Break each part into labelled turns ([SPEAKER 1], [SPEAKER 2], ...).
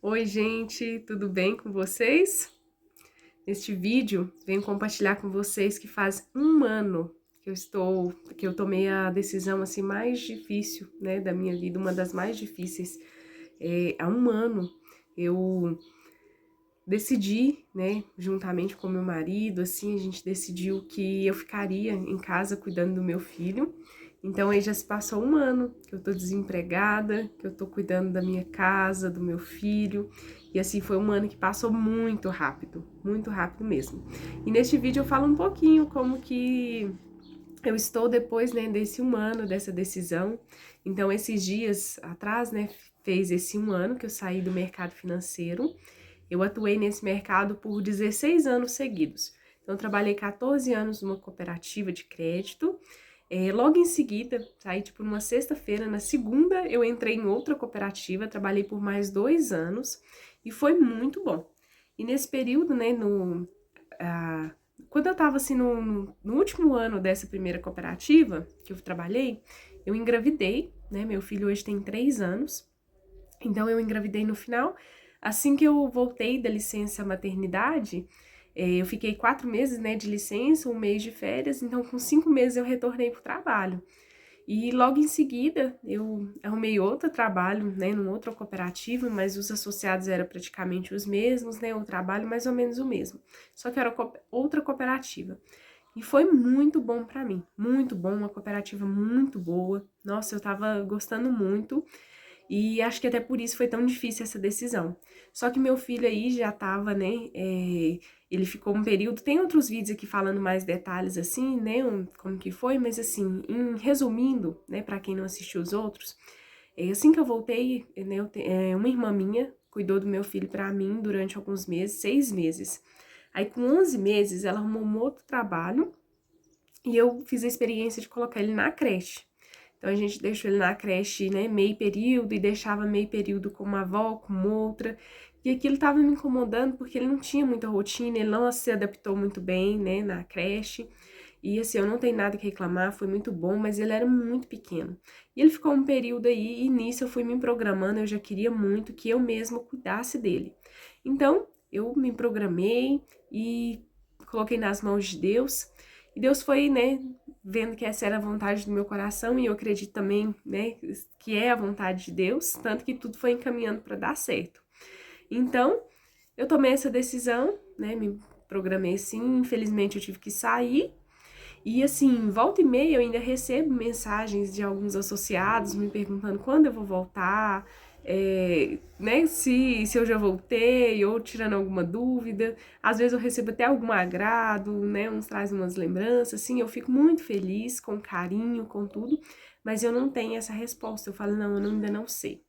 [SPEAKER 1] Oi, gente, tudo bem com vocês? Neste vídeo, venho compartilhar com vocês que faz um ano que eu tomei a decisão assim mais difícil, né, da minha vida, uma das mais difíceis. Há um ano eu decidi, né, juntamente com meu marido, assim, a gente decidiu que eu ficaria em casa cuidando do meu filho. Então aí já se passou um ano que eu tô desempregada, que eu tô cuidando da minha casa, do meu filho. E assim, foi um ano que passou muito rápido mesmo. E neste vídeo eu falo um pouquinho como que eu estou depois, né, desse um ano, dessa decisão. Então, esses dias atrás, né, fez esse um ano que eu saí do mercado financeiro. Eu atuei nesse mercado por 16 anos seguidos. Então, eu trabalhei 14 anos numa cooperativa de crédito. Logo em seguida, saí tipo numa sexta-feira, na segunda eu entrei em outra cooperativa, trabalhei por mais 2 anos e foi muito bom. E nesse período, né, quando eu tava assim no último ano dessa primeira cooperativa que eu trabalhei, eu engravidei, né? Meu filho hoje tem 3 anos, então eu engravidei no final. Assim que eu voltei da licença maternidade, eu fiquei 4 meses, né, de licença, um mês de férias, então com 5 meses eu retornei pro trabalho. E logo em seguida eu arrumei outro trabalho, né, numa outra cooperativa, mas os associados eram praticamente os mesmos, né, o trabalho mais ou menos o mesmo. Só que era outra cooperativa. E foi muito bom pra mim, muito bom, uma cooperativa muito boa. Nossa, eu tava gostando muito. E acho que até por isso foi tão difícil essa decisão. Só que meu filho aí já tava, né? Ele ficou um período. Tem outros vídeos aqui falando mais detalhes assim, né? Como que foi, mas assim, resumindo, né? Pra quem não assistiu os outros, assim que eu voltei, né? Uma irmã minha cuidou do meu filho pra mim durante alguns meses, 6 meses. Aí com 11 meses ela arrumou um outro trabalho e eu fiz a experiência de colocar ele na creche. Então a gente deixou ele na creche, né, meio período e deixava meio período com uma avó, com outra. E aquilo tava me incomodando porque ele não tinha muita rotina, ele não se adaptou muito bem, né, na creche. E assim, eu não tenho nada que reclamar, foi muito bom, mas ele era muito pequeno. E ele ficou um período aí e nisso eu fui me programando, eu já queria muito que eu mesma cuidasse dele. Então, eu me programei e coloquei nas mãos de Deus. E Deus foi, né, vendo que essa era a vontade do meu coração e eu acredito também, né, que é a vontade de Deus, tanto que tudo foi encaminhando para dar certo. Então, eu tomei essa decisão, né, me programei assim, infelizmente eu tive que sair. E assim, volta e meia eu ainda recebo mensagens de alguns associados me perguntando quando eu vou voltar, né, se eu já voltei, ou tirando alguma dúvida. Às vezes eu recebo até algum agrado, né, uns trazem umas lembranças, assim, eu fico muito feliz, com carinho, com tudo, mas eu não tenho essa resposta. Eu falo, não, eu ainda não sei.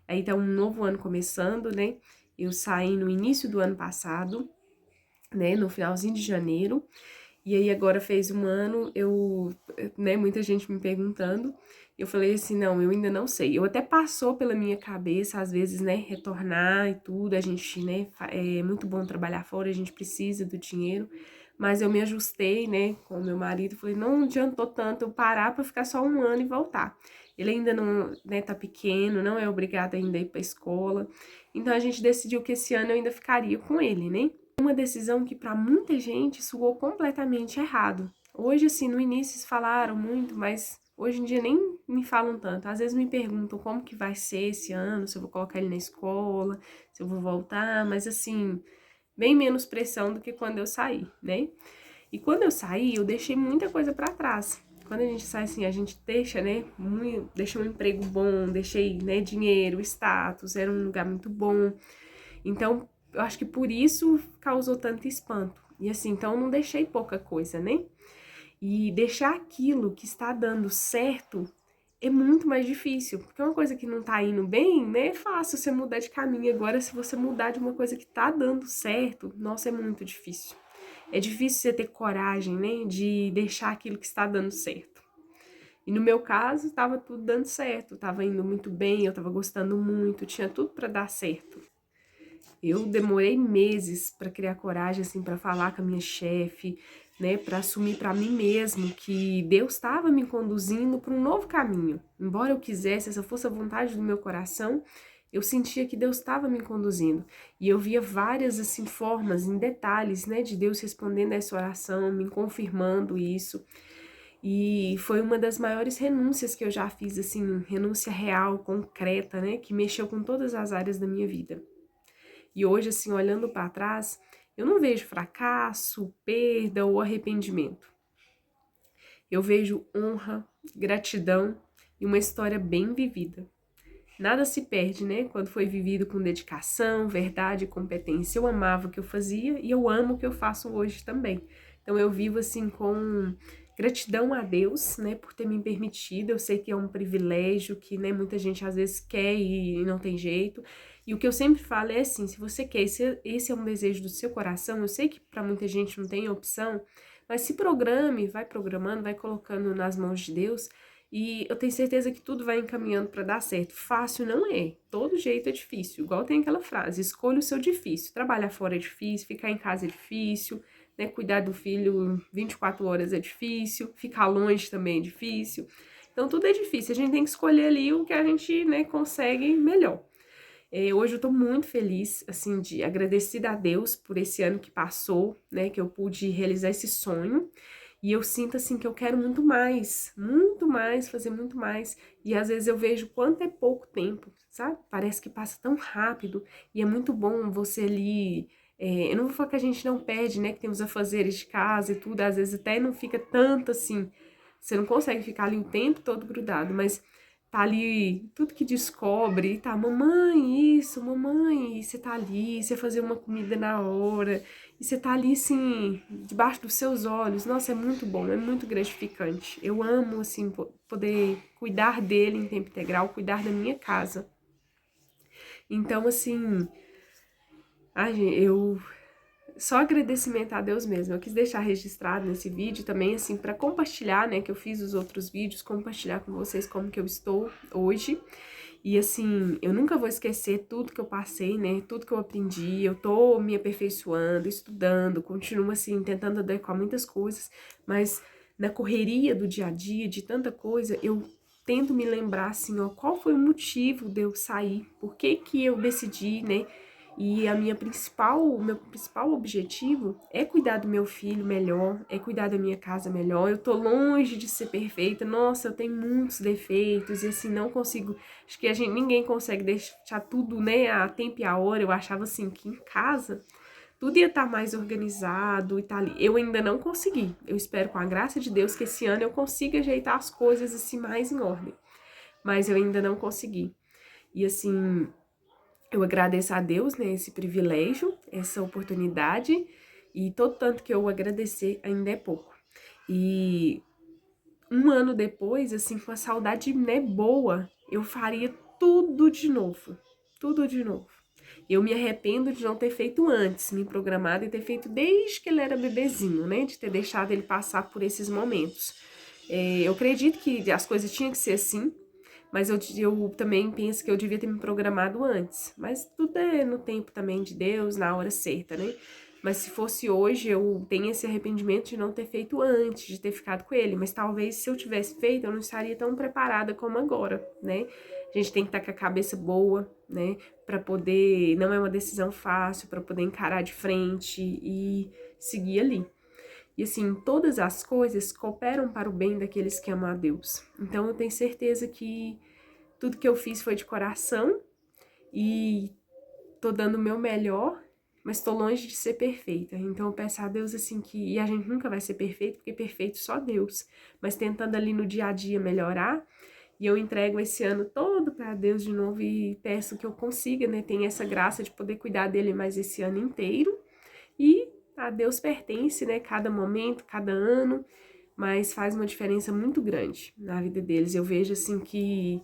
[SPEAKER 1] Aí tá um novo ano começando, né, eu saí no início do ano passado, né, no finalzinho de janeiro, e aí agora fez um ano, né, muita gente me perguntando, eu falei assim, não, eu ainda não sei. Eu até passou pela minha cabeça, às vezes, né, retornar e tudo, a gente, né, é muito bom trabalhar fora, a gente precisa do dinheiro, mas eu me ajustei, né, com o meu marido, falei, não adiantou tanto eu parar pra ficar só um ano e voltar. Ele ainda não, né, tá pequeno, não é obrigado ainda a ir pra escola, então a gente decidiu que esse ano eu ainda ficaria com ele, né. Uma decisão que para muita gente soou completamente errado. Hoje, assim, no início eles falaram muito, mas hoje em dia nem me falam tanto. Às vezes me perguntam como que vai ser esse ano, se eu vou colocar ele na escola, se eu vou voltar, mas assim, bem menos pressão do que quando eu saí, né? E quando eu saí, eu deixei muita coisa para trás. Quando a gente sai assim, a gente deixa, né, deixa um emprego bom, deixei, né, dinheiro, status, era um lugar muito bom. Então, eu acho que por isso causou tanto espanto. E assim, então eu não deixei pouca coisa, né? E deixar aquilo que está dando certo é muito mais difícil, porque uma coisa que não tá indo bem, né, é fácil você mudar de caminho. Agora, se você mudar de uma coisa que tá dando certo, nossa, é muito difícil. É difícil você ter coragem, né, de deixar aquilo que está dando certo. E no meu caso, estava tudo dando certo, estava indo muito bem, eu estava gostando muito, tinha tudo para dar certo. Eu demorei meses para criar coragem, assim, para falar com a minha chefe, né, para assumir para mim mesmo que Deus estava me conduzindo para um novo caminho. Embora eu quisesse, essa fosse a vontade do meu coração, Eu sentia que Deus estava me conduzindo. E eu via várias, assim, formas, em detalhes, né, de Deus respondendo a essa oração, me confirmando isso. E foi uma das maiores renúncias que eu já fiz, assim, renúncia real, concreta, né, que mexeu com todas as áreas da minha vida. E hoje, assim, olhando para trás, eu não vejo fracasso, perda ou arrependimento. Eu vejo honra, gratidão e uma história bem vivida. Nada se perde, né? Quando foi vivido com dedicação, verdade e competência. Eu amava o que eu fazia e eu amo o que eu faço hoje também. Então eu vivo assim com gratidão a Deus, né, por ter me permitido. Eu sei que é um privilégio que, né, muita gente às vezes quer e não tem jeito. E o que eu sempre falo é assim, se você quer, esse é um desejo do seu coração, eu sei que para muita gente não tem opção, mas se programe, vai programando, vai colocando nas mãos de Deus. E eu tenho certeza que tudo vai encaminhando para dar certo. Fácil não é. Todo jeito é difícil. Igual tem aquela frase: escolha o seu difícil. Trabalhar fora é difícil, ficar em casa é difícil, né? Cuidar do filho 24 horas é difícil, ficar longe também é difícil. Então tudo é difícil. A gente tem que escolher ali o que a gente, né, consegue melhor. Hoje eu tô muito feliz, assim, de agradecida a Deus por esse ano que passou, né, que eu pude realizar esse sonho. E eu sinto, assim, que eu quero muito mais, fazer muito mais. E às vezes eu vejo quanto é pouco tempo, sabe? Parece que passa tão rápido. E é muito bom você ali. Eu não vou falar que a gente não perde, né, que temos afazeres de casa e tudo, às vezes até não fica tanto assim. Você não consegue ficar ali o tempo todo grudado, mas tá ali, tudo que descobre, tá, mamãe, isso, mamãe, e você tá ali, você fazer uma comida na hora, e você tá ali, assim, debaixo dos seus olhos, nossa, é muito bom, é muito gratificante. Eu amo, assim, poder cuidar dele em tempo integral, cuidar da minha casa. Então, assim, ai, gente, só agradecimento a Deus mesmo. Eu quis deixar registrado nesse vídeo também, assim, para compartilhar, né, que eu fiz os outros vídeos, compartilhar com vocês como que eu estou hoje. E assim, eu nunca vou esquecer tudo que eu passei, né, tudo que eu aprendi. Eu tô me aperfeiçoando, estudando, continuo assim, tentando adequar muitas coisas, mas na correria do dia a dia, de tanta coisa, eu tento me lembrar, assim, ó, qual foi o motivo de eu sair, por que que eu decidi, né, e o meu principal objetivo é cuidar do meu filho melhor, é cuidar da minha casa melhor. Eu tô longe de ser perfeita. Nossa, eu tenho muitos defeitos e assim não consigo. Acho que ninguém consegue deixar tudo, né, a tempo e a hora. Eu achava assim que em casa tudo ia estar mais organizado e tal. Ali. Eu ainda não consegui. Eu espero com a graça de Deus que esse ano eu consiga ajeitar as coisas assim mais em ordem. Mas eu ainda não consegui. E assim, eu agradeço a Deus, né, esse privilégio, essa oportunidade, e todo tanto que eu agradecer ainda é pouco. E um ano depois, assim, com a saudade, né, boa, eu faria tudo de novo. Eu me arrependo de não ter feito antes, me programado e ter feito desde que ele era bebezinho, né, de ter deixado ele passar por esses momentos. Eu acredito que as coisas tinham que ser assim, mas eu também penso que eu devia ter me programado antes. Mas tudo é no tempo também de Deus, na hora certa, né? Mas se fosse hoje, eu tenho esse arrependimento de não ter feito antes, de ter ficado com ele. Mas talvez se eu tivesse feito, eu não estaria tão preparada como agora, né? A gente tem que estar com a cabeça boa, né? Pra poder. Não é uma decisão fácil, pra poder encarar de frente e seguir ali. E assim, todas as coisas cooperam para o bem daqueles que amam a Deus. Então eu tenho certeza que tudo que eu fiz foi de coração e tô dando o meu melhor, mas tô longe de ser perfeita. Então eu peço a Deus assim que, e a gente nunca vai ser perfeito, porque perfeito só Deus, mas tentando ali no dia a dia melhorar, e eu entrego esse ano todo para Deus de novo e peço que eu consiga, né, tenha essa graça de poder cuidar dele mais esse ano inteiro. E a Deus pertence, né, cada momento, cada ano, mas faz uma diferença muito grande na vida deles. Eu vejo assim que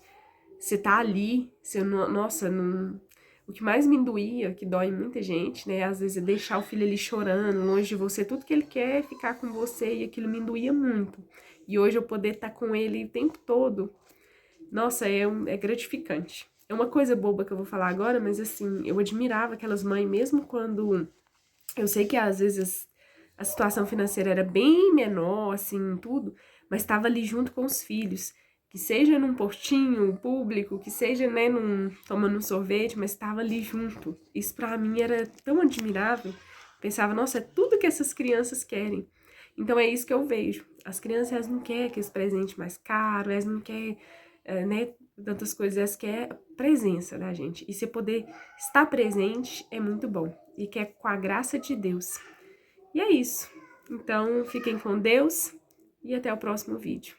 [SPEAKER 1] você tá ali, você não, nossa, não, o que mais me doía, que dói muita gente, né, às vezes é deixar o filho ali chorando, longe de você, tudo que ele quer é ficar com você, e aquilo me doía muito. E hoje eu poder estar com ele o tempo todo, nossa, é gratificante. É uma coisa boba que eu vou falar agora, mas assim, eu admirava aquelas mães, mesmo quando eu sei que às vezes a situação financeira era bem menor, assim, tudo, mas estava ali junto com os filhos. que seja num postinho público, que seja, né, tomando um sorvete, mas estava ali junto. Isso para mim era tão admirável. Pensava, nossa, é tudo que essas crianças querem. Então é isso que eu vejo. As crianças, elas não querem aqueles presentes mais caros, elas não querem, né, tantas coisas, elas querem a presença da gente. E você poder estar presente é muito bom. E que é com a graça de Deus. E é isso. Então, fiquem com Deus e até o próximo vídeo.